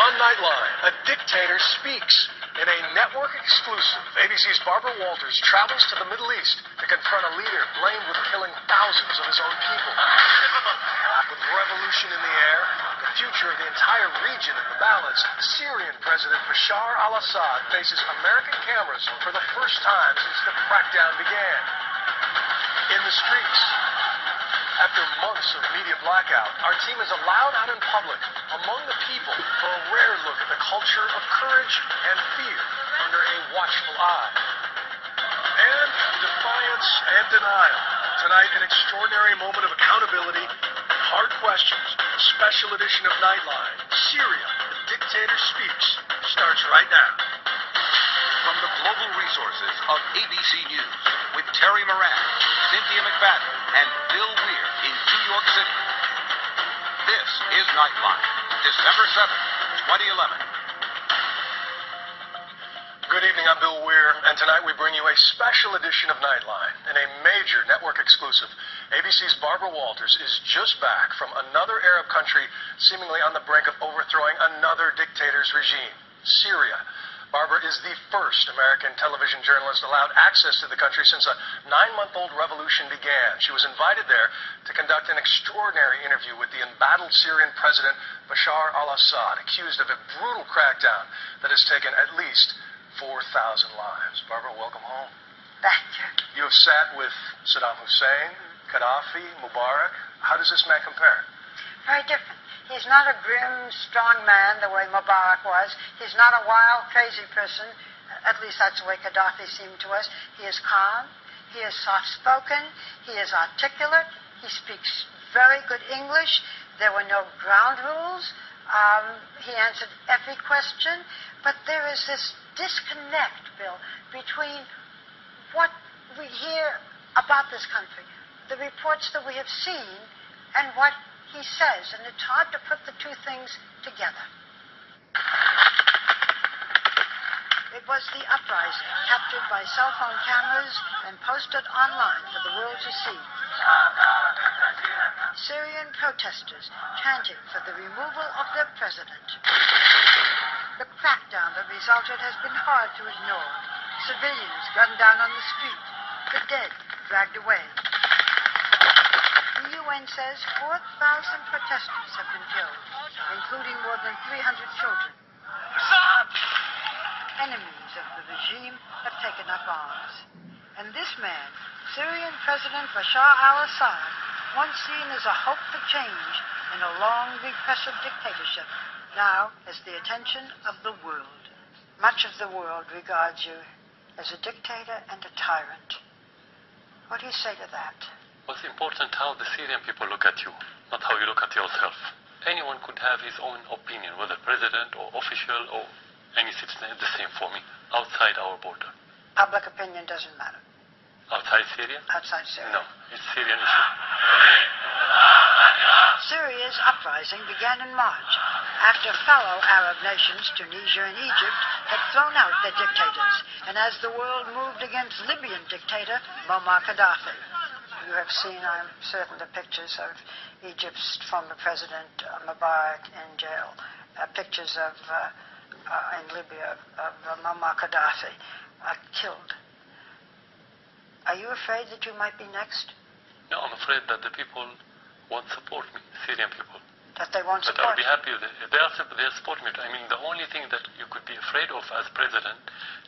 On Nightline, a dictator speaks. In a network exclusive, ABC's Barbara Walters travels to the Middle East to confront a leader blamed with killing thousands of his own people. With revolution in the air, the future of the entire region in the balance, Syrian President Bashar al-Assad faces American cameras for the first time since the crackdown began. In the streets, after months of media blackout, our team is allowed out in public, among the people, for a rare look at the culture of courage and fear under a watchful eye. And defiance and denial. Tonight, an extraordinary moment of accountability, hard questions, a special edition of Nightline. Syria, the dictator speaks, starts right now. From the global resources of ABC News, with Terry Moran, Cynthia McFadden, and Bill Weir in New York City. This is Nightline, December 7th, 2011. Good evening, I'm Bill Weir, and tonight we bring you a special edition of Nightline. In a major network exclusive, ABC's Barbara Walters is just back from another Arab country seemingly on the brink of overthrowing another dictator's regime, Syria. Barbara is the first American television journalist allowed access to the country since a 9-month-old revolution began. She was invited there to conduct an extraordinary interview with the embattled Syrian president Bashar al-Assad, accused of a brutal crackdown that has taken at least 4,000 lives. Barbara, welcome home. Thank you. You have sat with Saddam Hussein, Gaddafi, Mubarak. How does this man compare? Very different. He's not a grim, strong man the way Mubarak was. He's not a wild, crazy person. At least that's the way Gaddafi seemed to us. He is calm. He is soft-spoken. He is articulate. He speaks very good English. There were no ground rules. He answered every question. But there is this disconnect, Bill, between what we hear about this country, the reports that we have seen, and what he says, and it's hard to put the two things together. It was the uprising, captured by cell phone cameras and posted online for the world to see. Syrian protesters chanting for the removal of their president. The crackdown that resulted has been hard to ignore. Civilians gunned down on the street, the dead dragged away. The UN says 4,000 protesters have been killed, including more than 300 children. Enemies of the regime have taken up arms. And this man, Syrian President Bashar al-Assad, once seen as a hope for change in a long, repressive dictatorship, now has the attention of the world. Much of the world regards you as a dictator and a tyrant. What do you say to that? What's important how the Syrian people look at you, not how you look at yourself. Anyone could have his own opinion, whether president or official or any citizen, it's the same for me, outside our border. Public opinion doesn't matter. Outside Syria? Outside Syria. No, it's Syrian issue. Syria's uprising began in March, after fellow Arab nations, Tunisia and Egypt, had thrown out their dictators, and as the world moved against Libyan dictator Muammar Gaddafi. You have seen, I'm certain, the pictures of Egypt's former president Mubarak in jail, pictures of in Libya of Muammar Gaddafi killed. Are you afraid that you might be next? No, I'm afraid that the people won't support me, Syrian people. That they won't But support I'll be happy they'll support me. I mean, the only thing that you could be afraid of as president,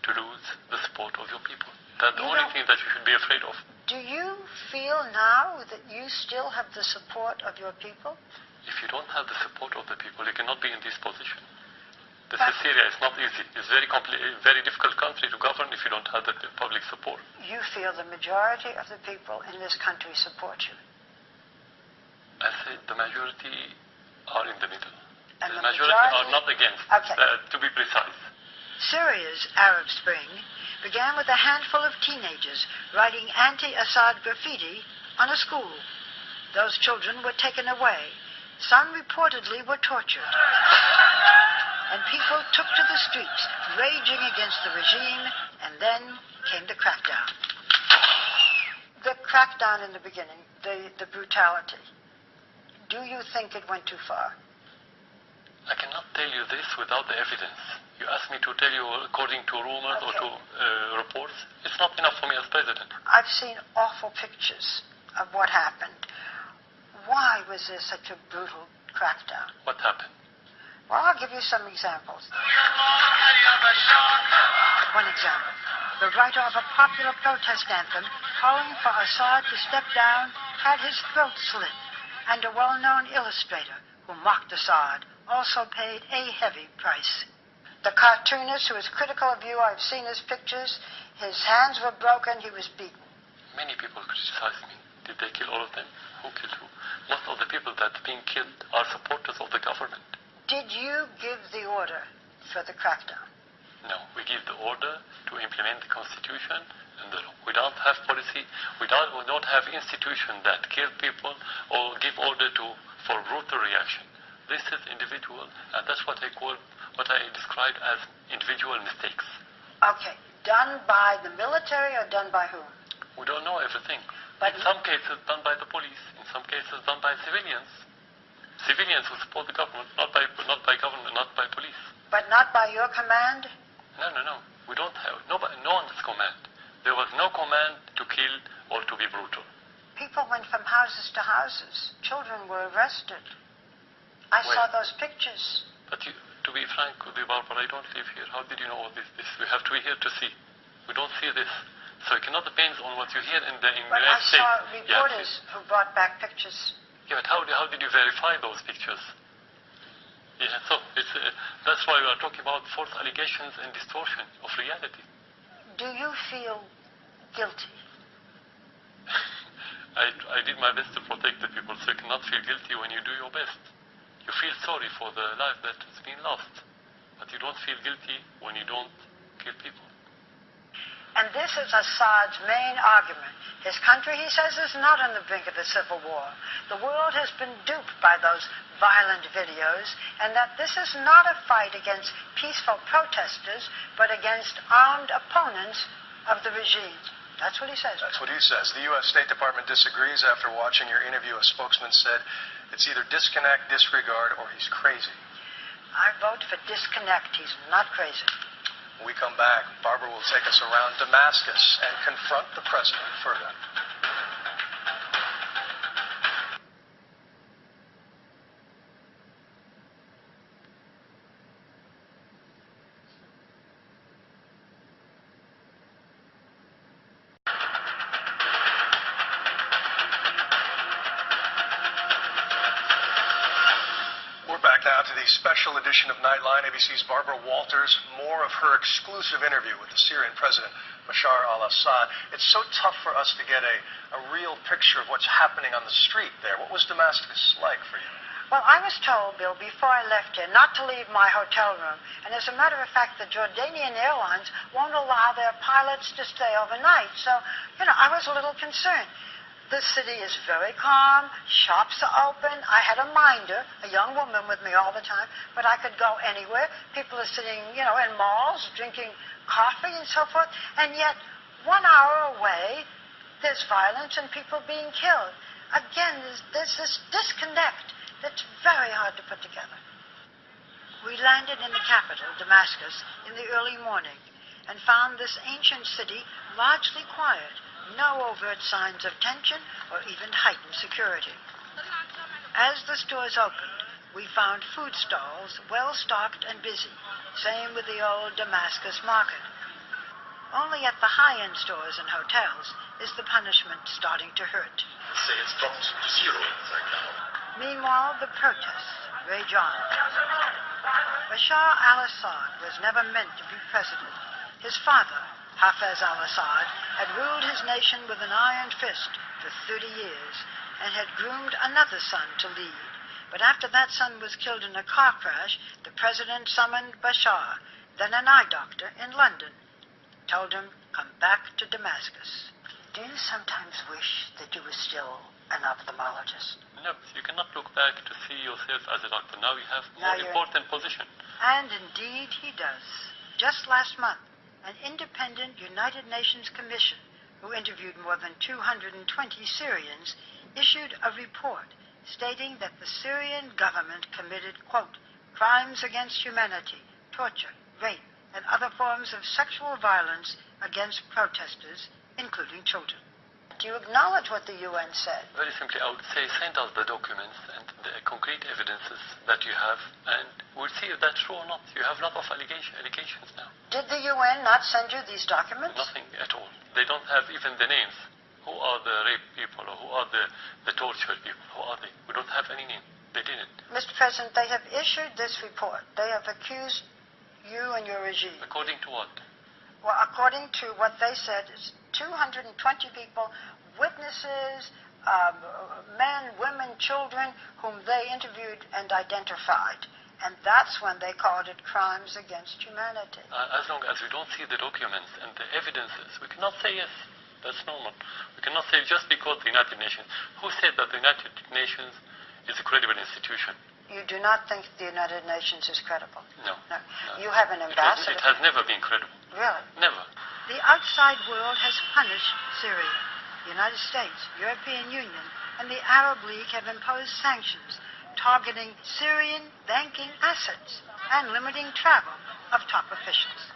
to lose the support of your people. That's the only thing that you should be afraid of. Do you feel now that you still have the support of your people? If you don't have the support of the people, you cannot be in this position. This is Syria. It's not easy. It's very difficult country to govern if you don't have the public support. You feel the majority of the people in this country support you? I said the majority are in the middle. And the majority are not against, okay. To be precise. Syria's Arab Spring began with a handful of teenagers writing anti-Assad graffiti on a school. Those children were taken away. Some reportedly were tortured. And people took to the streets, raging against the regime, and then came the crackdown. The crackdown in the beginning, the brutality. Do you think it went too far? I cannot tell you this without the evidence. You asked me to tell you according to rumors or to reports. It's not enough for me as president. I've seen awful pictures of what happened. Why was there such a brutal crackdown? What happened? Well, I'll give you some examples. One example. The writer of a popular protest anthem calling for Assad to step down had his throat slit, and a well-known illustrator who mocked Assad also paid a heavy price. The cartoonist who is critical of you, I've seen his pictures. His hands were broken. He was beaten. Many people criticize me. Did they kill all of them? Who killed who? Most of the people that are being killed are supporters of the government. Did you give the order for the crackdown? No, we give the order to implement the Constitution and the law. We don't have policy. We don't have institution that kill people or give order for brutal reaction. This is individual, and that's what I describe as individual mistakes. Okay. Done by the military or done by whom? We don't know everything. But in some cases done by the police, in some cases done by civilians. Civilians who support the government, not by government, not by police. But not by your command? No. We don't have no one's command. There was no command to kill or to be brutal. People went from houses to houses. Children were arrested. I saw those pictures. But to be frank with you, Barbara, I don't live here. How did you know all this? We have to be here to see. We don't see this. So it cannot depend on what you hear in the United States. But I saw reporters who brought back pictures. Yeah, but how did you verify those pictures? Yeah, so that's why we are talking about false allegations and distortion of reality. Do you feel guilty? I did my best to protect the people, so you cannot feel guilty when you do your best. You feel sorry for the life that has been lost, but you don't feel guilty when you don't kill people. And this is Assad's main argument. His country, he says, is not on the brink of a civil war. The world has been duped by those violent videos, and that this is not a fight against peaceful protesters, but against armed opponents of the regime. That's what he says. That's what he says. The U.S. State Department disagrees. After watching your interview, a spokesman said it's either disconnect, disregard, or he's crazy. I vote for disconnect. He's not crazy. When we come back, Barbara will take us around Damascus and confront the president further. Now to the special edition of Nightline, ABC's Barbara Walters. More of her exclusive interview with the Syrian president, Bashar al-Assad. It's so tough for us to get a real picture of what's happening on the street there. What was Damascus like for you? Well, I was told, Bill, before I left here, not to leave my hotel room. And as a matter of fact, the Jordanian Airlines won't allow their pilots to stay overnight. So, I was a little concerned. The city is very calm. Shops are open. I had a minder, a young woman with me all the time, but I could go anywhere. People are sitting, in malls, drinking coffee and so forth. And yet, 1 hour away, there's violence and people being killed. Again, there's this disconnect that's very hard to put together. We landed in the capital, Damascus, in the early morning and found this ancient city largely quiet. No overt signs of tension or even heightened security. As the stores opened, we found food stalls well-stocked and busy. Same with the old Damascus market. Only at the high-end stores and hotels is the punishment starting to hurt. Say it's dropped to zero right now. Meanwhile, the protests rage on. Bashar al-Assad was never meant to be president. His father, Hafez al-Assad, had ruled his nation with an iron fist for 30 years and had groomed another son to lead. But after that son was killed in a car crash, the president summoned Bashar, then an eye doctor in London, told him, come back to Damascus. Do you sometimes wish that you were still an ophthalmologist? No, you cannot look back to see yourself as a doctor. Now you have more important position. And indeed he does. Just last month, an independent United Nations commission who interviewed more than 220 Syrians issued a report stating that the Syrian government committed, quote, crimes against humanity, torture, rape, and other forms of sexual violence against protesters, including children. Do you acknowledge what the UN said? Very simply, I would say send us the documents and the concrete evidences that you have, and we'll see if that's true or not. You have a lot of allegations now. Did the UN not send you these documents? Nothing at all. They don't have even the names. Who are the rape people, or who are the tortured people? Who are they? We don't have any name. They didn't. Mr. President, they have issued this report. They have accused you and your regime. According to what? Well, according to what they said, it's 220 people, witnesses, men, women, children, whom they interviewed and identified. And that's when they called it crimes against humanity. As long as we don't see the documents and the evidences, we cannot say yes. That's normal. We cannot say just because the United Nations. Who said that the United Nations is a credible institution? You do not think the United Nations is credible? No. You have an ambassador. It has never been credible. Really? Never. The outside world has punished Syria. The United States, European Union, and the Arab League have imposed sanctions targeting Syrian banking assets and limiting travel of top officials.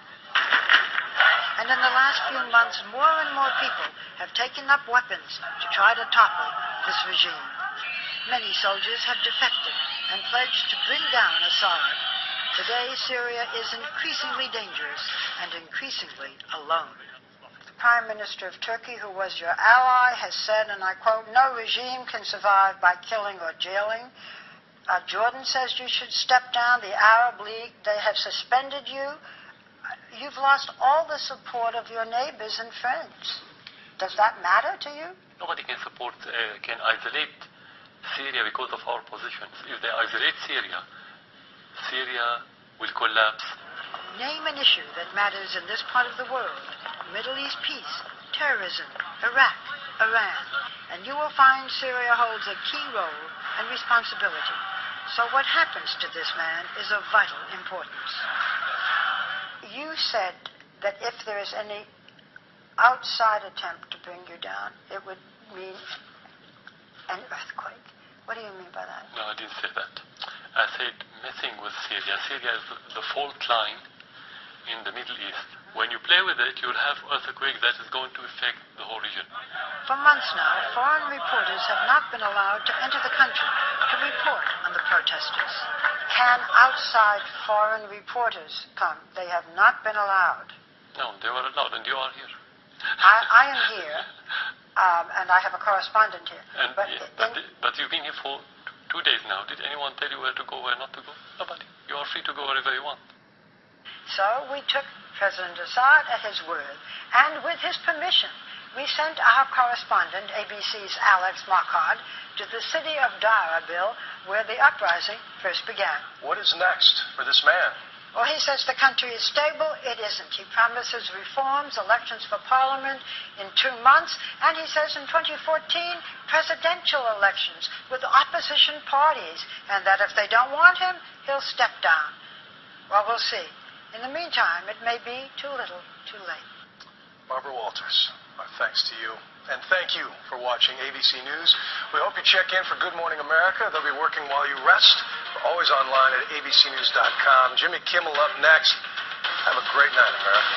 And in the last few months, more and more people have taken up weapons to try to topple this regime. Many soldiers have defected and pledged to bring down Assad. Today, Syria is increasingly dangerous and increasingly alone. The Prime Minister of Turkey, who was your ally, has said, and I quote, "No regime can survive by killing or jailing." Jordan says you should step down. The Arab League, they have suspended you. You've lost all the support of your neighbors and friends. Does that matter to you? Nobody can can isolate Syria because of our positions. If they isolate Syria, Syria will collapse. Name an issue that matters in this part of the world: Middle East peace, terrorism, Iraq, Iran, and you will find Syria holds a key role and responsibility. So what happens to this man is of vital importance. You said that if there is any outside attempt to bring you down, it would mean an earthquake. What do you mean by that? No, I didn't say that. I said messing with Syria. Syria is the fault line in the Middle East. When you play with it, you'll have earthquake that is going to affect the whole region. For months now, foreign reporters have not been allowed to enter the country to report on the protesters. Can outside foreign reporters come? They have not been allowed. No, they were allowed, and you are here. I am here, and I have a correspondent here. But you've been here for 2 days now. Did anyone tell you where to go, where not to go? Nobody. You are free to go wherever you want. So we took President Assad at his word, and with his permission, we sent our correspondent, ABC's Alex Marquardt, to the city of Darabil, where the uprising first began. What is next for this man? Well, he says the country is stable. It isn't. He promises reforms, elections for parliament in 2 months, and he says in 2014, presidential elections with opposition parties, and that if they don't want him, he'll step down. Well, we'll see. In the meantime, it may be too little, too late. Barbara Walters, our thanks to you. And thank you for watching ABC News. We hope you check in for Good Morning America. They'll be working while you rest. We're always online at abcnews.com. Jimmy Kimmel up next. Have a great night, America.